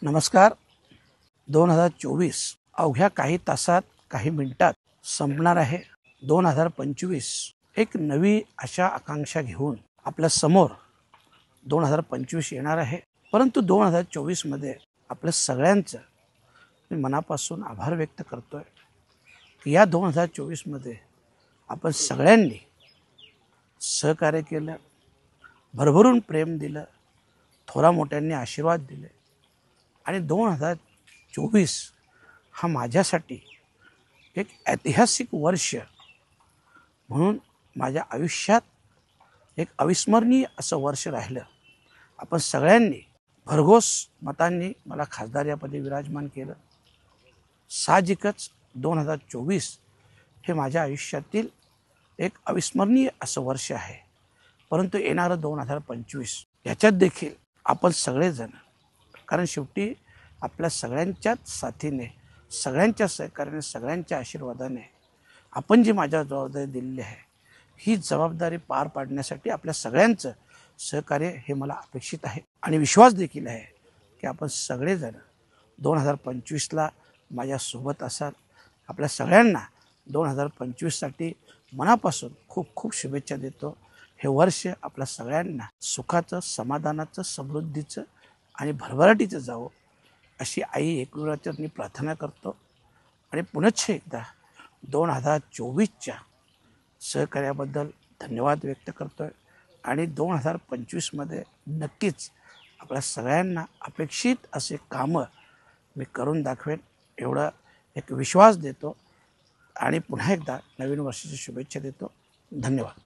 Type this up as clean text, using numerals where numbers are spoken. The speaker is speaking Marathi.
नमस्कार. 2024 अवघ्या काही तासात काही मिनिटात संपणार आहे. 2025 एक नवी आशा आकांक्षा घेऊन आपल्या समोर 2025 येणार आहे. परंतु 2024 मध्ये आपल्या सगळ्यांचं मी मनापासून आभार व्यक्त करतोय की या 2024 मध्ये आपण सगळ्यांनी सहकार्य केलं, भरभरून प्रेम दिलं, थोरा मोठ्यांनी आशीर्वाद दिले आणि 2024 हा माझ्यासाठी एक ऐतिहासिक वर्ष म्हणून माझ्या आयुष्यात एक अविस्मरणीय असं वर्ष राहिलं. आपण सगळ्यांनी भरघोस मतांनी मला खासदार या पदी विराजमान केलं. साहजिकच 2024 हे माझ्या आयुष्यातील एक अविस्मरणीय असं वर्ष आहे. परंतु येणारं 2025 याच्यात देखील आपण सगळेजण, कारण शेवटी आपल्या सगळ्यांच्याच साथीने, सगळ्यांच्या सहकार्याने, सगळ्यांच्या आशीर्वादाने आपण जी माझ्या जबाबदारी दिलेली आहे ही जबाबदारी पार पाडण्यासाठी आपल्या सगळ्यांचं सहकार्य हे मला अपेक्षित आहे आणि विश्वास देखील आहे की आपण सगळेजण 2025ला माझ्यासोबत असाल. आपल्या सगळ्यांना 2025साठी मनापासून खूप खूप शुभेच्छा देतो. हे वर्ष आपल्या सगळ्यांना सुखाचं, समाधानाचं, समृद्धीचं आणि भरभराटीचं जावं अशी आई एकविराचरणी प्रार्थना करतो आणि पुनश्च एकदा 2024च्या सहकार्याबद्दल धन्यवाद व्यक्त करतोय आणि 2025मध्ये नक्कीच आपल्या सगळ्यांना अपेक्षित असे कामं मी करून दाखवेन एवढा एक विश्वास देतो आणि पुन्हा एकदा नवीन वर्षाची शुभेच्छा देतो. धन्यवाद.